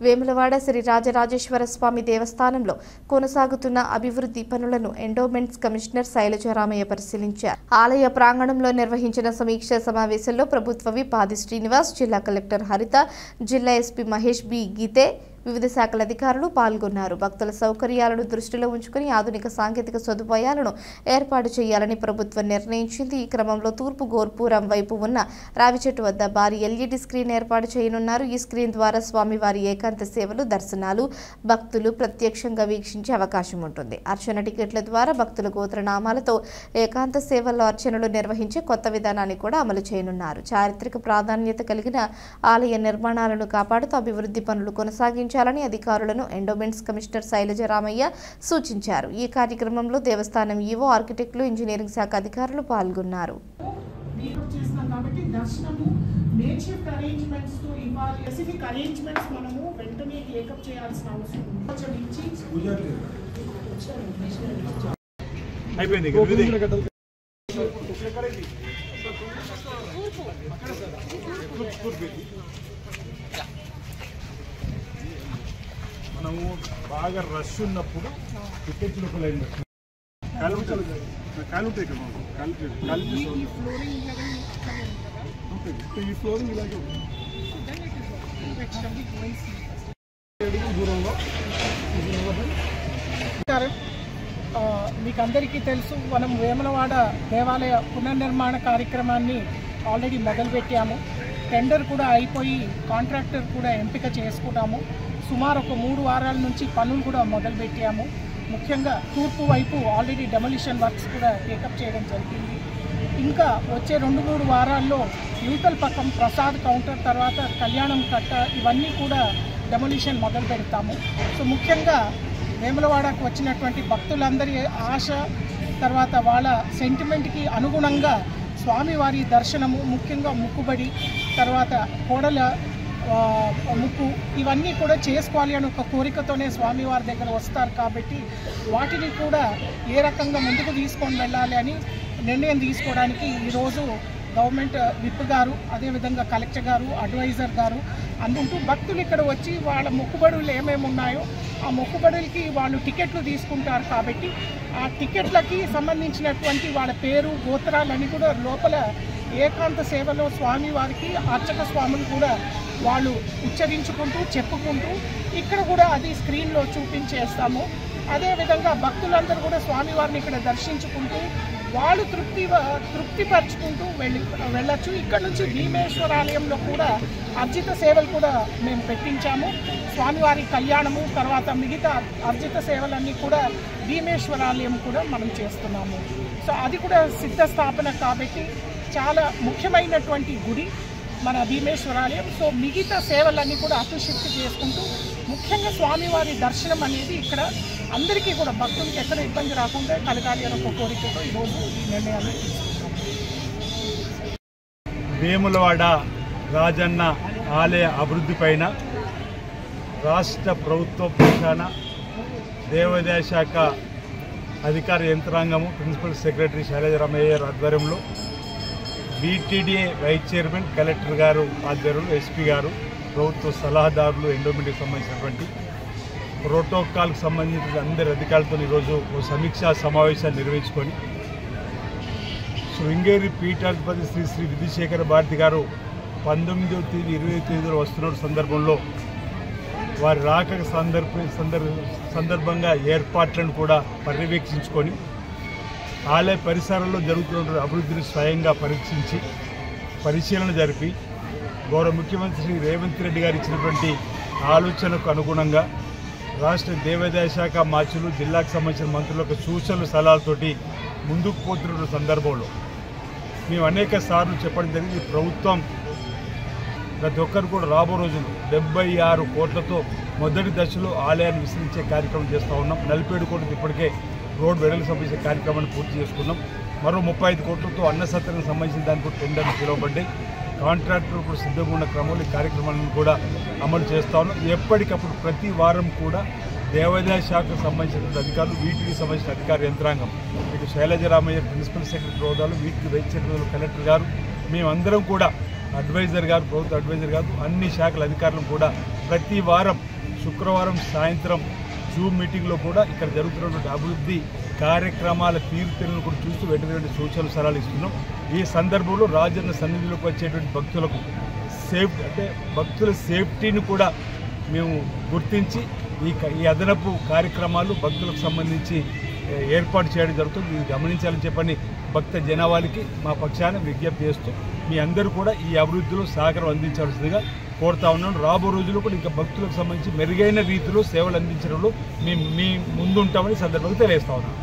వేములవాడ శ్రీ రాజరాజేశ్వర స్వామి దేవస్థానంలో కొనసాగుతున్న అభివృద్ధి పనులను ఎండోమెంట్స్ కమిషనర్ శైలజారామయ్య పరిశీలించారు. ఆలయ ప్రాంగణంలో నిర్వహించిన సమీక్ష సమావేశంలో ప్రభుత్వ విప్ ఆది శ్రీనివాస్, జిల్లా కలెక్టర్ హరిత, జిల్లా ఎస్పీ మహేష్ బి గీతే, వివిధ శాఖల అధికారులు పాల్గొన్నారు. భక్తుల సౌకర్యాలను దృష్టిలో ఉంచుకుని ఆధునిక సాంకేతిక సదుపాయాలను ఏర్పాటు చేయాలని ప్రభుత్వం నిర్ణయించింది. ఈ క్రమంలో తూర్పు గోర్పురం వైపు ఉన్న రావి చెట్టు వద్ద భారీ ఎల్ఈడి స్క్రీన్ ఏర్పాటు చేయనున్నారు. ఈ స్క్రీన్ ద్వారా స్వామివారి ఏకాంత సేవలు, దర్శనాలు భక్తులు ప్రత్యక్షంగా వీక్షించే అవకాశం ఉంటుంది. అర్చన టికెట్ల ద్వారా భక్తుల గోత్రనామాలతో ఏకాంత సేవల్లో అర్చనలు నిర్వహించే కొత్త విధానాన్ని కూడా అమలు చేయనున్నారు. చారిత్రక ప్రాధాన్యత కలిగిన ఆలయ నిర్మాణాలను కాపాడుతూ అభివృద్ధి పనులు కొనసాగించారు అధికారులను ఎండోమెంట్స్ కమిషనర్ శైలజారామయ్య సూచించారు. ఈ కార్యక్రమంలో దేవస్థానం ఈవో, ఆర్కిటెక్టులు, ఇంజనీరింగ్ శాఖ అధికారులు పాల్గొన్నారు. మనము బాగా రష్ ఉన్నప్పుడు టికెట్లు ఈ ఫ్లోరింగ్ ఇలాగే మీకు అందరికీ తెలుసు, మనం వేములవాడ దేవాలయ పునర్నిర్మాణ కార్యక్రమాన్ని ఆల్రెడీ మొదలుపెట్టాము. టెండర్ కూడా అయిపోయి కాంట్రాక్టర్ కూడా ఎంపిక చేసుకున్నాము. సుమారు ఒక 3 వారాల నుంచి పనులు కూడా మొదలుపెట్టాము. ముఖ్యంగా తూర్పు వైపు ఆల్రెడీ డెమోలిషన్ వర్క్స్ కూడా టేకప్ చేయడం జరిగింది. ఇంకా వచ్చే 2-3 వారాల్లో యూతల పక్కం ప్రసాద్ కౌంటర్, తర్వాత కళ్యాణం కట్ట, ఇవన్నీ కూడా డెమోలిషన్ మొదలు పెడతాము. సో ముఖ్యంగా వేములవాడకు వచ్చినటువంటి భక్తులందరి ఆశ, తర్వాత వాళ్ళ సెంటిమెంట్కి అనుగుణంగా స్వామివారి దర్శనము, ముఖ్యంగా ముక్కుబడి, తర్వాత కోడల ముక్కు, ఇవన్నీ కూడా చేసుకోవాలి అని ఒక కోరికతోనే స్వామివారి దగ్గర వస్తారు. కాబట్టి వాటిని కూడా ఏ రకంగా ముందుకు తీసుకొని వెళ్ళాలి అని నిర్ణయం తీసుకోవడానికి ఈరోజు గవర్నమెంట్ విప్ గారు, అదేవిధంగా కలెక్టర్ గారు, అడ్వైజర్ గారు అందుంటూ భక్తులు ఇక్కడ వచ్చి వాళ్ళ మొక్కుబడులు ఏమేమి ఉన్నాయో ఆ మొక్కుబడులకి వాళ్ళు టికెట్లు తీసుకుంటారు. కాబట్టి ఆ టికెట్లకి సంబంధించినటువంటి వాళ్ళ పేరు, గోత్రాలన్నీ కూడా లోపల ఏకాంత సేవలో స్వామివారికి అర్చక స్వాములు కూడా వాళ్ళు ఉచ్చరించుకుంటూ చెప్పుకుంటూ ఇక్కడ కూడా అది స్క్రీన్లో చూపించేస్తాము. అదేవిధంగా భక్తులందరూ కూడా స్వామివారిని ఇక్కడ దర్శించుకుంటూ వాళ్ళు తృప్తిపరుచుకుంటూ వెళ్ళచ్చు. ఇక్కడ నుంచి భీమేశ్వరాలయంలో కూడా అర్జిత సేవలు కూడా మేము పెట్టించాము. స్వామివారి కళ్యాణము, తర్వాత మిగతా అర్జిత సేవలన్నీ కూడా భీమేశ్వరాలయం కూడా మనం చేస్తున్నాము. సో అది కూడా సిద్ధ స్థాపన కాబట్టి చాలా ముఖ్యమైనటువంటి గుడి మన భీమేశ్వరాలయం. సో మిగతా సేవలన్నీ కూడా అభిషిక్తి చేసుకుంటూ ముఖ్యంగా స్వామివారి దర్శనం అనేది ఇక్కడ అందరికీ కూడా భక్తులకి ఎక్కడ ఇబ్బంది రాకుండా కలగాలి అనే ఒక కోరికతో ఈరోజు ఈ నిర్ణయాలు తీసుకుంటాం. వేములవాడ రాజన్న ఆలయ అభివృద్ధి పైన రాష్ట్ర ప్రభుత్వ పక్షాన దేవాదాయ శాఖ అధికార యంత్రాంగము, ప్రిన్సిపల్ సెక్రటరీ శైలజారామయ్య ఆధ్వర్యంలో బీటీడీఏ వైస్ చైర్మన్, కలెక్టర్ గారు ఆధ్వర్యంలో ఎస్పీ గారు, ప్రభుత్వ సలహాదారులు, ఎండోమెంట్కి సంబంధించినటువంటి ప్రోటోకాల్కి సంబంధించిన అందరి అధికారులతో ఈరోజు ఓ సమీక్షా సమావేశాన్ని నిర్వహించుకొని శృంగేరి పీఠాధిపతి శ్రీ శ్రీ విధుశేఖర భారతి గారు 19వ తేదీ 20వ తేదీలో వస్తున్న సందర్భంలో వారి రాక సందర్భంగా ఏర్పాట్లను కూడా పర్యవేక్షించుకొని ఆలయ పరిసరాల్లో జరుగుతున్న అభివృద్ధిని స్వయంగా పరీక్షించి పరిశీలన జరిపి గౌరవ ముఖ్యమంత్రి శ్రీ రేవంత్ రెడ్డి గారు ఇచ్చినటువంటి ఆలోచనకు అనుగుణంగా రాష్ట్ర దేవాదాయ శాఖ మార్చులు, జిల్లాకు సంబంధించిన మంత్రులకు సూచనలు, సలహాలతోటి ముందుకు పోతున్న సందర్భంలో మేము అనేక సార్లు చెప్పడం జరిగింది. ప్రభుత్వం ప్రతి ఒక్కరు కూడా రాబో రోజులు 76 కోట్లతో మొదటి దశలో ఆలయాన్ని విస్తరించే కార్యక్రమం చేస్తూ ఉన్నాం. 47 కోట్లతో ఇప్పటికే రోడ్ వెడల్పు సంబంధించిన కార్యక్రమాన్ని పూర్తి చేసుకున్నాం. మరో 35 కోట్లతో అన్న సత్రానికి సంబంధించిన దానికి టెండర్లు పిలువబడ్డాయి. కాంట్రాక్టర్ కూడా సిద్ధంగా ఉన్న క్రమంలో ఈ కార్యక్రమాలను కూడా అమలు చేస్తూ ఉన్నాం. ఎప్పటికప్పుడు ప్రతి వారం కూడా దేవాదాయ శాఖకు సంబంధించిన అధికారులు, వీటికి సంబంధించిన అధికార యంత్రాంగం, ఇటు శైలజారామయ్య ప్రిన్సిపల్ సెక్రటరీ హోదాలు, వీటికి వైస్ చైర్మన్, కలెక్టర్ గారు, మేమందరం కూడా అడ్వైజర్ గారు, ప్రభుత్వ అడ్వైజర్ గారు, అన్ని శాఖల అధికారులను కూడా ప్రతి వారం శుక్రవారం సాయంత్రం జూమ్ మీటింగ్లో కూడా ఇక్కడ జరుగుతున్నటువంటి అభివృద్ధి కార్యక్రమాల తీరుతెన్నులను కూడా చూస్తూ వెంటనే సూచనలు సలహాలు ఇస్తున్నాం. ఈ సందర్భంలో రాజన్న సన్నిధిలోకి వచ్చేటువంటి భక్తులకు భక్తుల సేఫ్టీని కూడా మేము గుర్తించి ఈ అదనపు కార్యక్రమాలు భక్తులకు సంబంధించి ఏర్పాటు చేయడం జరుగుతుంది. ఇది గమనించాలని చెప్పని భక్త జనావాళికి మా పక్షాన విజ్ఞప్తి చేస్తూ మీ అందరూ కూడా ఈ అభివృద్ధిలో సహకారం అందించాల్సిందిగా కోరుతా ఉన్నాను. రాబో రోజుల్లో కూడా ఇంకా భక్తులకు సంబంధించి మెరుగైన రీతిలో సేవలు అందించడంలో మీ ముందుంటామని సందర్భంగా తెలియజేస్తా ఉన్నాను.